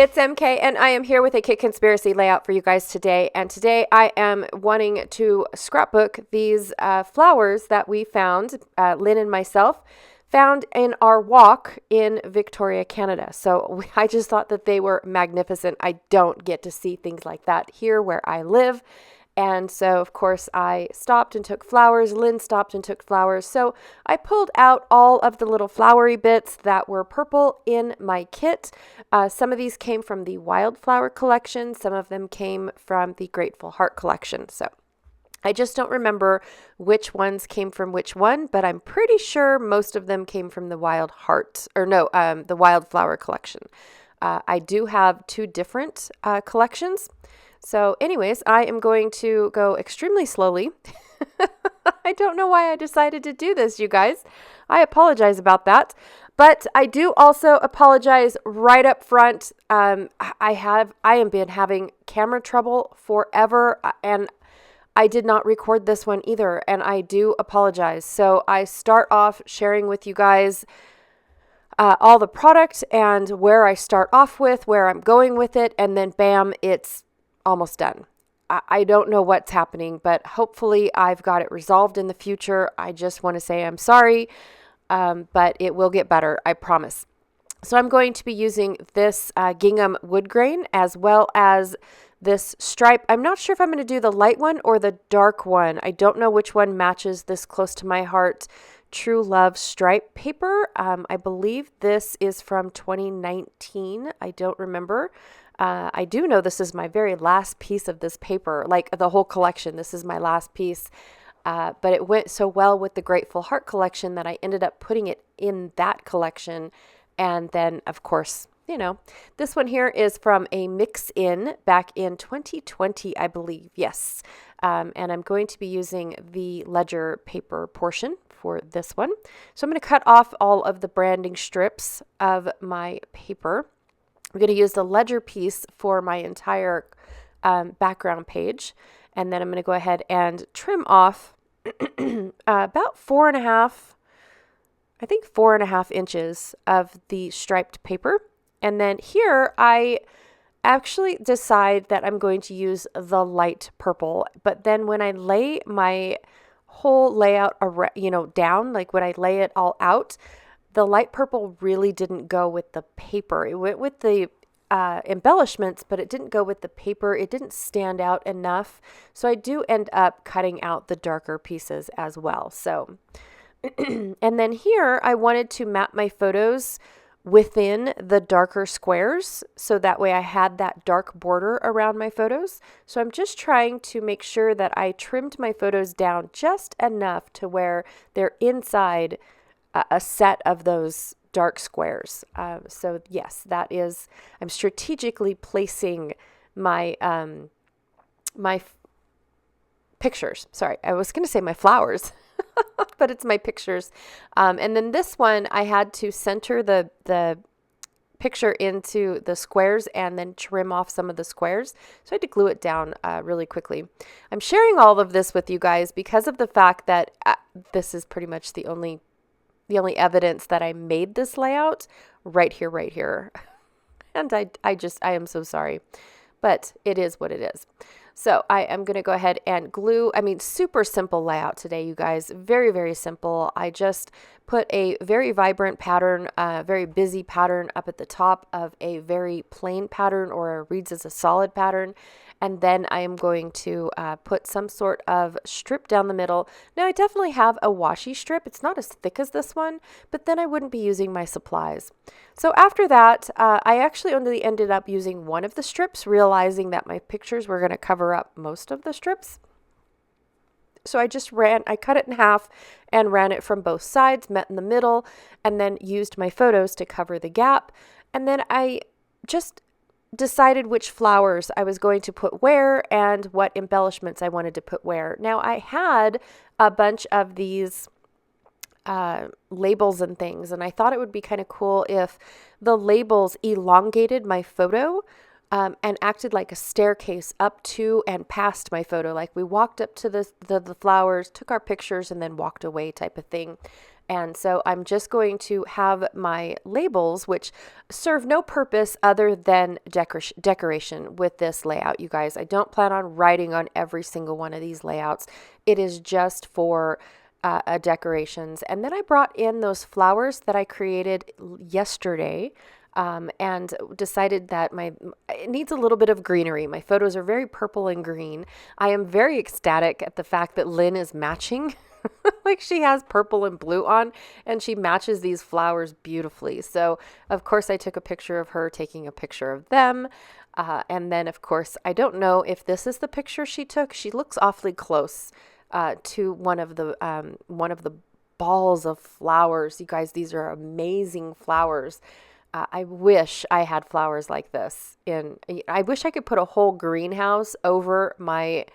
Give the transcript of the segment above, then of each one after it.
Hey, it's MK, and I am here with a Kit Conspiracy layout for you guys today. And today I am wanting to scrapbook these flowers that we found, Lynn and myself, found in our walk in Victoria, Canada. So I just thought that they were magnificent. I don't get to see things like that here where I live. And so, of course, I stopped and took flowers. Lynn stopped and took flowers. So I pulled out all of the little flowery bits that were purple in my kit. Some of these came from the Wildflower collection. Some of them came from the Grateful Heart collection. So I just don't remember which ones came from which one, but I'm pretty sure most of them came from the the Wildflower collection. I do have two different collections. So anyways, I am going to go extremely slowly. I don't know why I decided to do this, you guys. I apologize about that. But I do also apologize right up front. I have been having camera trouble forever, and I did not record this one either, and I do apologize. So I start off sharing with you guys all the product and where I start off with, where I'm going with it, and then bam, it's almost done. I don't know what's happening, but hopefully I've got it resolved in the future. I just want to say I'm sorry, but it will get better, I promise. So I'm going to be using this gingham wood grain as well as this stripe. I'm not sure if I'm going to do the light one or the dark one. I don't know which one matches this close to my heart. True Love stripe paper. I believe this is from 2019. I don't remember. I do know this is my very last piece of this paper, like the whole collection. This is my last piece. But it went so well with the Grateful Heart collection that I ended up putting it in that collection. And then, of course, this one here is from a mix-in back in 2020, I believe. Yes. And I'm going to be using the ledger paper portion for this one. So I'm going to cut off all of the branding strips of my paper. I'm going to use the ledger piece for my entire background page. And then I'm going to go ahead and trim off about 4.5 inches of the striped paper. And then here I actually decide that I'm going to use the light purple. But then when I lay my whole layout down, like when I lay it all out, the light purple really didn't go with the paper. It went with the embellishments, but it didn't go with the paper. It didn't stand out enough. So I do end up cutting out the darker pieces as well. So, and then here I wanted to map my photos within the darker squares. So that way I had that dark border around my photos. So I'm just trying to make sure that I trimmed my photos down just enough to where they're inside a set of those dark squares. So yes, I'm strategically placing my pictures. Sorry, I was going to say my flowers, but it's my pictures. And then this one, I had to center the picture into the squares and then trim off some of the squares. So I had to glue it down really quickly. I'm sharing all of this with you guys because of the fact that this is pretty much the only evidence that I made this layout right here. And I am so sorry, but it is what it is. So I am going to go ahead and glue. Super simple layout today, you guys. Very, very simple. I just put a very vibrant pattern, very busy pattern up at the top of a very plain pattern or reads as a solid pattern. And then I am going to put some sort of strip down the middle. Now, I definitely have a washi strip. It's not as thick as this one, but then I wouldn't be using my supplies. So after that, I actually only ended up using one of the strips, realizing that my pictures were going to cover up most of the strips. So I cut it in half and ran it from both sides, met in the middle, and then used my photos to cover the gap. And then I just decided which flowers I was going to put where and what embellishments I wanted to put where. Now, I had a bunch of these labels and things, and I thought it would be kind of cool if the labels elongated my photo and acted like a staircase up to and past my photo. Like we walked up to the flowers, took our pictures, and then walked away type of thing. And so I'm just going to have my labels, which serve no purpose other than decoration with this layout, you guys. I don't plan on writing on every single one of these layouts. It is just for decorations. And then I brought in those flowers that I created yesterday. And decided that it needs a little bit of greenery. My photos are very purple and green. I am very ecstatic at the fact that Lynn is matching. Like she has purple and blue on, and she matches these flowers beautifully. So of course I took a picture of her taking a picture of them. And then of course, I don't know if this is the picture she took. She looks awfully close to one of the balls of flowers. You guys, these are amazing flowers. I wish I had flowers like this. I wish I could put a whole greenhouse over my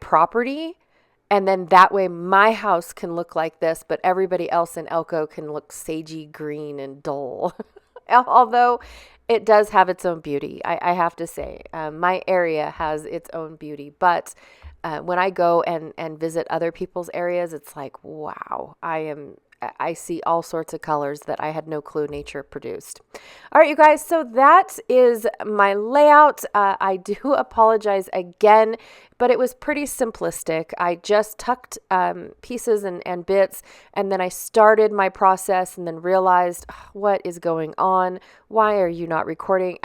property, and then that way my house can look like this, but everybody else in Elko can look sagey green and dull. Although it does have its own beauty, I have to say. My area has its own beauty, but when I go and visit other people's areas, it's like, wow, I see all sorts of colors that I had no clue nature produced. All right, you guys, so that is my layout. I do apologize again, but it was pretty simplistic. I just tucked pieces and bits, and then I started my process and then realized, what is going on? Why are you not recording?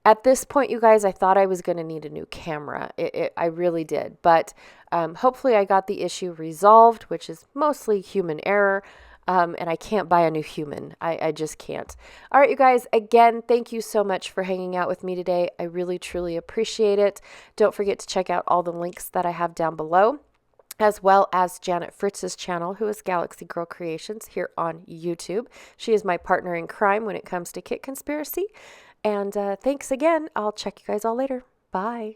At this point, you guys, I thought I was going to need a new camera. I really did. But hopefully I got the issue resolved, which is mostly human error. And I can't buy a new human. I just can't. All right, you guys, again, thank you so much for hanging out with me today. I really, truly appreciate it. Don't forget to check out all the links that I have down below, as well as Janet Fritz's channel, who is Galaxy Girl Creations here on YouTube. She is my partner in crime when it comes to Kit Conspiracy. And thanks again. I'll check you guys all later. Bye.